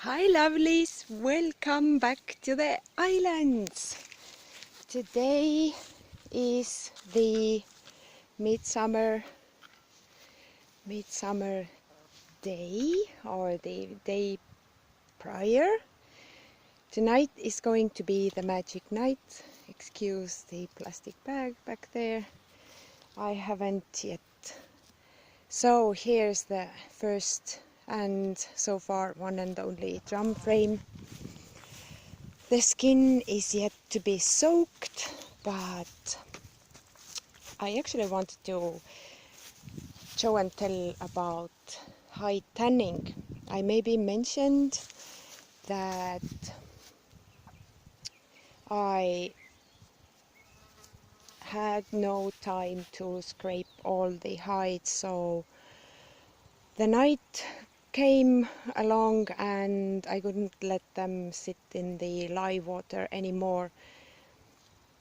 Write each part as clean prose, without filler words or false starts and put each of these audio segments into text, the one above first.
Hi lovelies, welcome back to the islands. Today is the midsummer day, or the day prior. Tonight is going to be the magic night. Excuse the plastic bag back there. I haven't yet. So here's the first and so far one and only drum frame. The skin is yet to be soaked, but I actually wanted to show and tell about hide tanning. I maybe mentioned that I had no time to scrape all the hides, so the night came along and I couldn't let them sit in the live water anymore.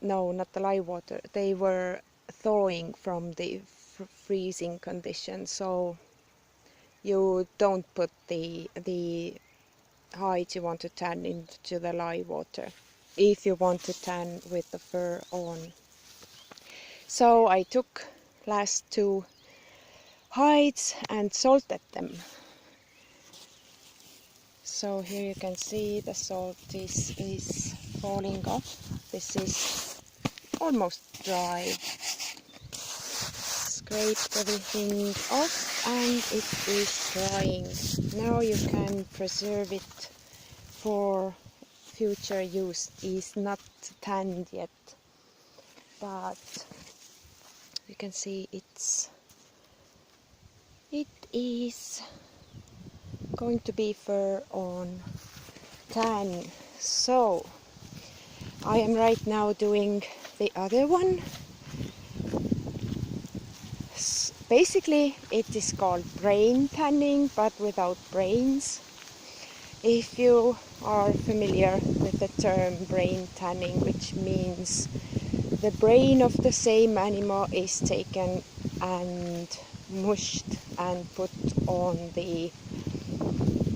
No, not the live water. They were thawing from the freezing conditions, so you don't put the hides you want to tan into the live water if you want to tan with the fur on. So I took last two hides and salted them. So here you can see the salt is falling off. This is almost dry. Scraped everything off and it is drying. Now you can preserve it for future use. It's not tanned yet, but you can see it is going to be fur on tan. So I am right now doing the other one. Basically it is called brain tanning, but without brains. If you are familiar with the term brain tanning, which means the brain of the same animal is taken and mushed and put on the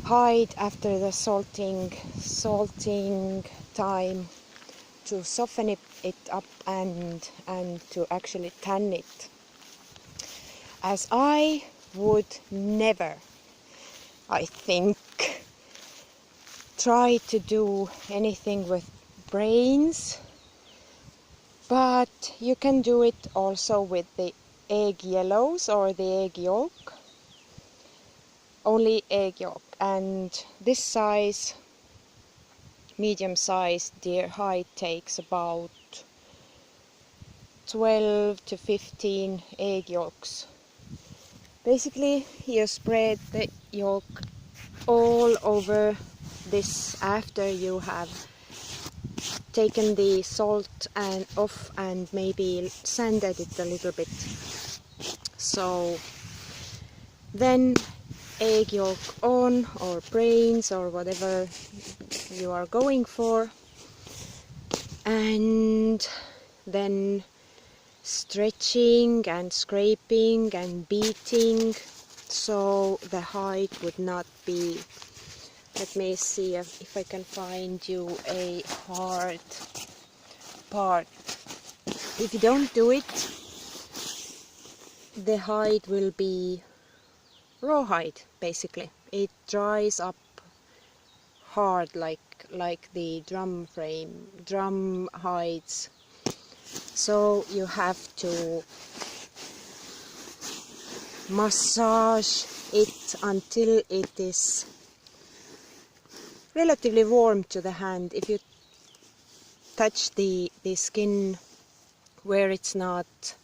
hide after the salting time to soften it up and to actually tan it. As I would never, I think, try to do anything with brains, but you can do it also with the egg yellows or the egg yolk. Only egg yolk. And this size, medium sized deer hide, takes about 12 to 15 egg yolks. Basically you spread the yolk all over this after you have taken the salt and off and maybe sanded it a little bit. So then egg yolk on, or brains, or whatever you are going for, and then stretching and scraping and beating so the hide would not be, let me see if I can find you a hard part. If you don't do it, the hide will be rawhide. Basically it dries up hard like the drum hides. So you have to massage it until it is relatively warm to the hand. If you touch the skin where it's not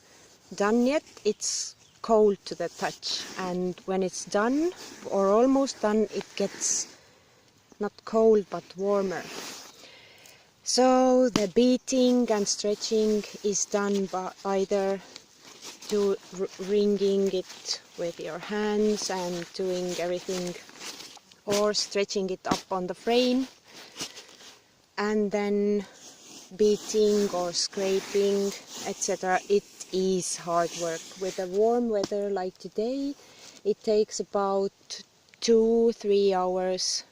done yet, it's cold to the touch, and when it's done or almost done, it gets not cold but warmer. So the beating and stretching is done by either wringing it with your hands and doing everything, or stretching it up on the frame and then beating or scraping, etc. It is hard work. With the warm weather like today, it takes about 2-3 hours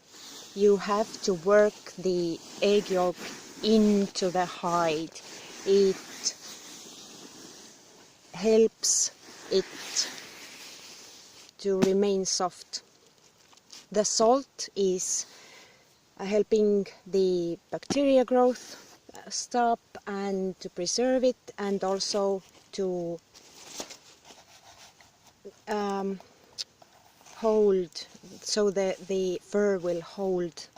you have to work the egg yolk into the hide. It helps it to remain soft. The salt is helping the bacteria growth stop and to preserve it, and also to hold, so the fur will hold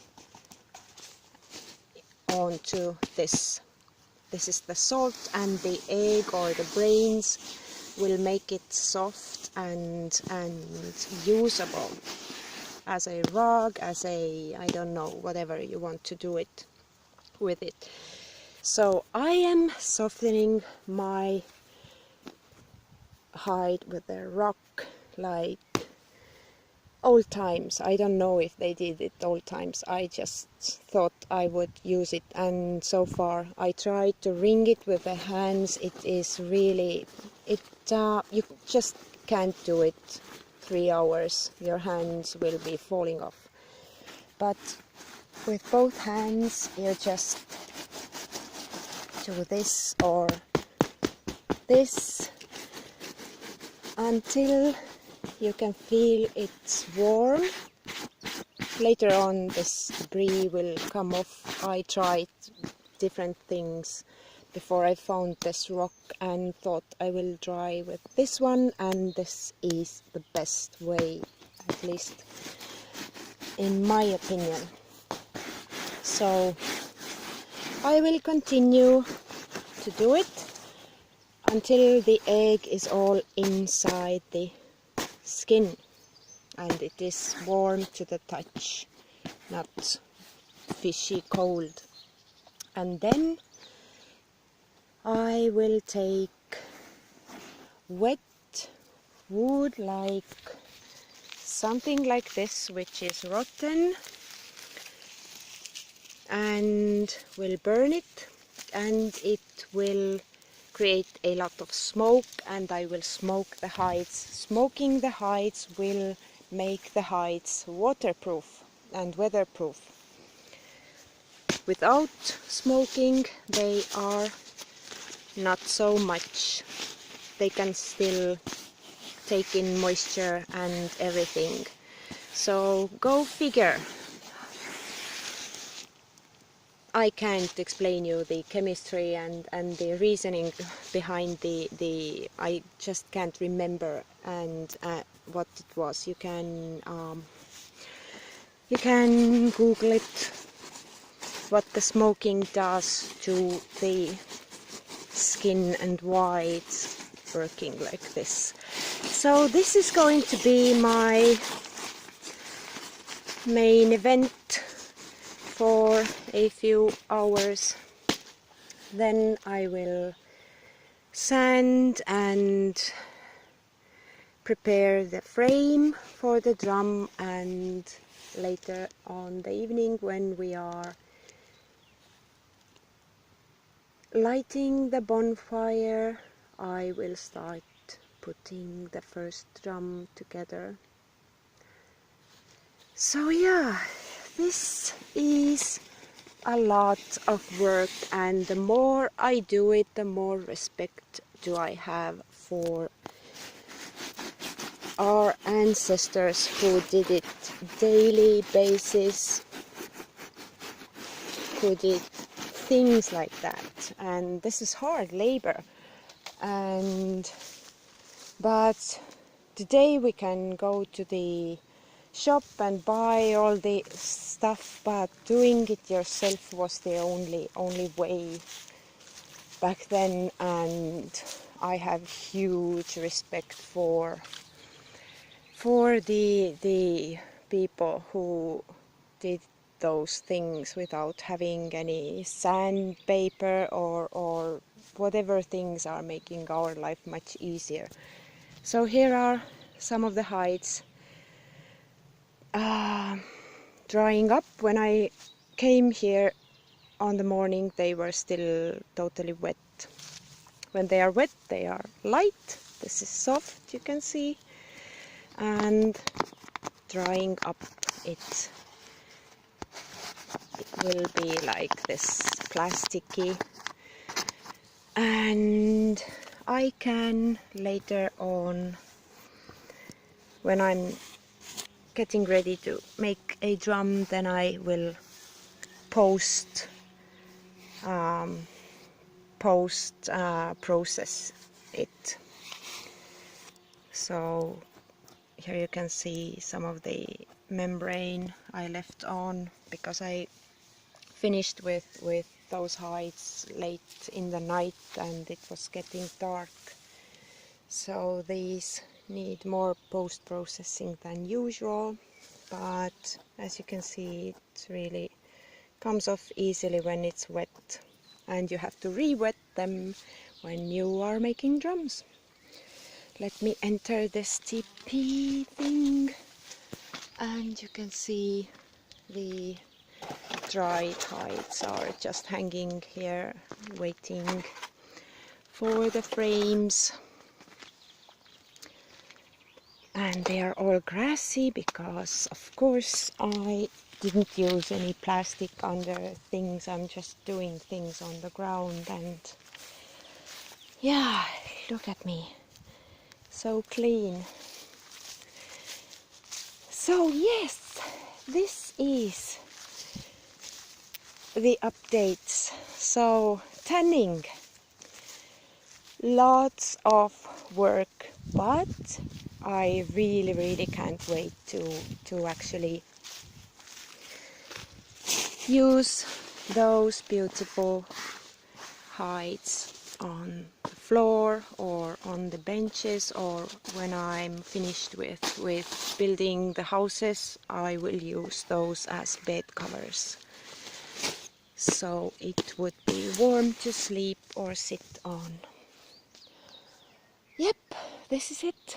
on to this. This is the salt, and the egg or the brains will make it soft and usable as a rug, as a, I don't know, whatever you want to do it with it. So I am softening my hide with a rock like old times. I don't know if they did it old times. I just thought I would use it, and so far I tried to wring it with the hands. It is really, you just can't do it 3 hours. Your hands will be falling off. But with both hands you just do this or this until you can feel it's warm. Later on this debris will come off. I tried different things before I found this rock and thought I will try with this one, and this is the best way, at least in my opinion. So I will continue to do it until the egg is all inside the skin and it is warm to the touch, not fishy cold. And then I will take wet wood, like something like this, which is rotten, and will burn it, and it will create a lot of smoke, and I will smoke the hides. Smoking the hides will make the hides waterproof and weatherproof. Without smoking they are not so much. They can still take in moisture and everything. So go figure. I can't explain you the chemistry and the reasoning behind the I just can't remember and what it was. You can Google it, what the smoking does to the skin and why it's working like this. So this is going to be my main event for a few hours. Then I will sand and prepare the frame for the drum, and later on the evening, when we are lighting the bonfire, I will start putting the first drum together. So yeah, this is a lot of work, and the more I do it, the more respect do I have for our ancestors who did it daily basis, who did things like that. And this is hard labor, but today we can go to the shop and buy all the stuff, but doing it yourself was the only way back then. And I have huge respect for the people who did those things without having any sandpaper or whatever things are making our life much easier. So here are some of the hides drying up. When I came here on the morning, they were still totally wet. When they are wet, they are light. This is soft, you can see, and drying up, it will be like this plasticky, and I can later on, when I'm getting ready to make a drum, then I will post process it. So here you can see some of the membrane I left on, because I finished with those hides late in the night and it was getting dark. So these need more post-processing than usual, but as you can see, it really comes off easily when it's wet, and you have to re-wet them when you are making drums. Let me enter this TP thing, and you can see the dried hides are just hanging here waiting for the frames. And they are all grassy because, of course, I didn't use any plastic under things. I'm just doing things on the ground, and yeah, look at me, so clean. So yes, this is the updates. So tanning, lots of work, but I really can't wait to actually use those beautiful hides on the floor or on the benches, or when I'm finished with building the houses, I will use those as bed covers. So it would be warm to sleep or sit on. Yep, this is it.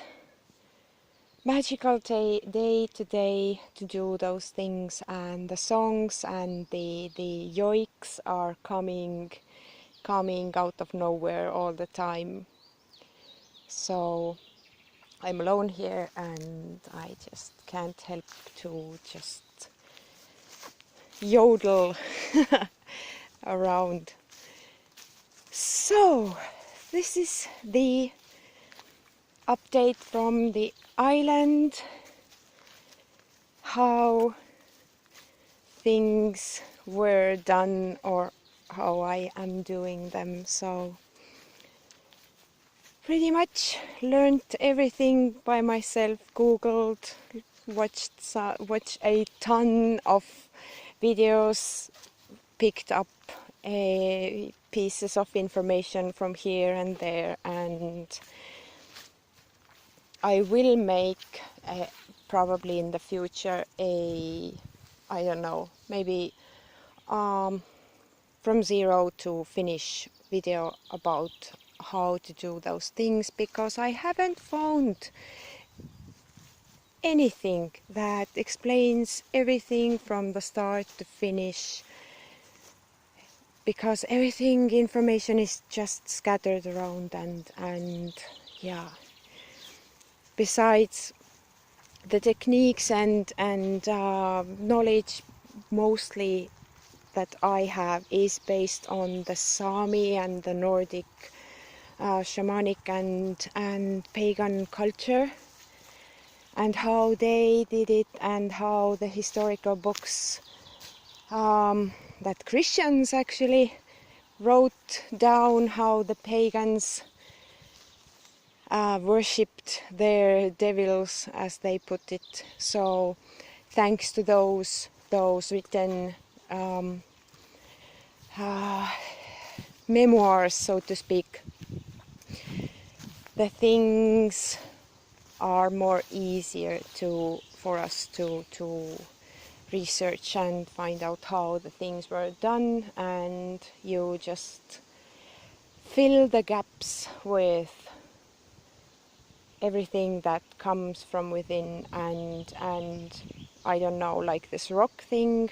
Magical day today to do those things, and the songs and the yoiks are coming out of nowhere all the time. So I'm alone here and I just can't help to just yodel around. So this is the update from the island, how things were done or how I am doing them. So pretty much learned everything by myself, googled, watched a ton of videos, picked up pieces of information from here and there, and I will make probably in the future I don't know, maybe from zero to finish video about how to do those things, because I haven't found anything that explains everything from the start to finish, because everything information is just scattered around, and yeah, besides the techniques and knowledge mostly that I have is based on the Sami and the Nordic shamanic and pagan culture, and how they did it, and how the historical books that Christians actually wrote down, how the pagans worshipped their devils, as they put it. So thanks to those written memoirs, so to speak, the things are more easier for us to research and find out how the things were done, and you just fill the gaps with everything that comes from within. And I don't know, like this rock thing,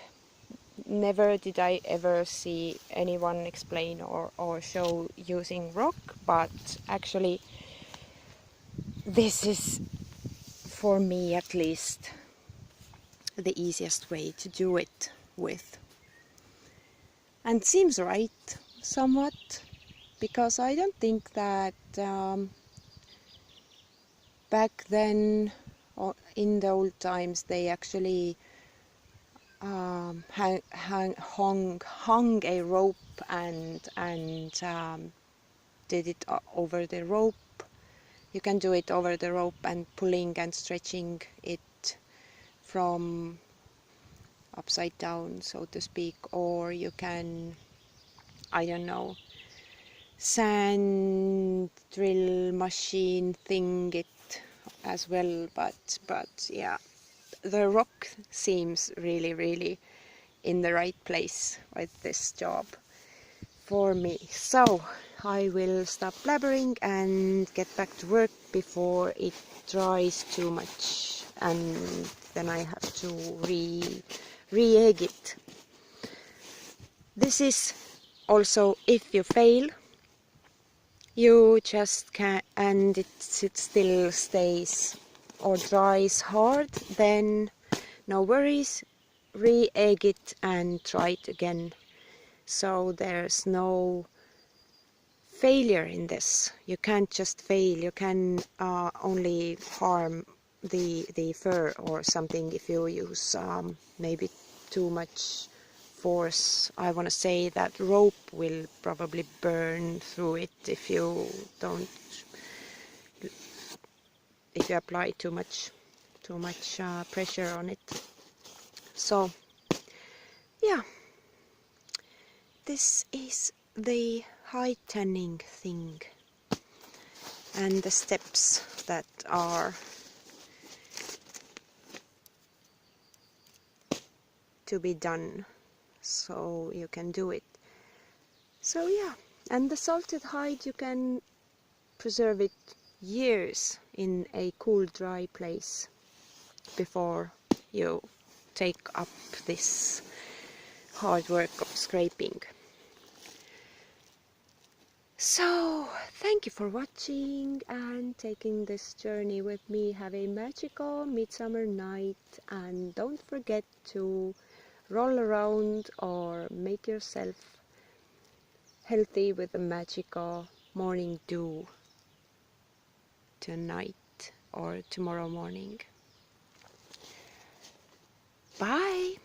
never did I ever see anyone explain or show using rock, but actually this is, for me at least, the easiest way to do it with. and seems right somewhat, because I don't think that back then or in the old times they actually hung a rope and did it over the rope. You can do it over the rope and pulling and stretching it from upside down, so to speak, or you can, I don't know, sand drill machine thing it as well, but yeah, the rock seems really in the right place with this job for me. So I will stop blabbering and get back to work before it dries too much, and then I have to re-egg it. This is also if you fail, you just can, and it still stays or dries hard, then no worries, re-egg it and try it again. So there's no failure in this. You can't just fail, you can only harm the fur or something if you use maybe too much force. I want to say that rope will probably burn through it if you don't, if you apply too much pressure on it. So yeah, this is the hide tanning thing and the steps that are to be done so you can do it. So yeah, and the salted hide, you can preserve it years in a cool, dry place before you take up this hard work of scraping. So thank you for watching and taking this journey with me. Have a magical midsummer night, and don't forget to roll around or make yourself healthy with a magical morning dew tonight or tomorrow morning. Bye!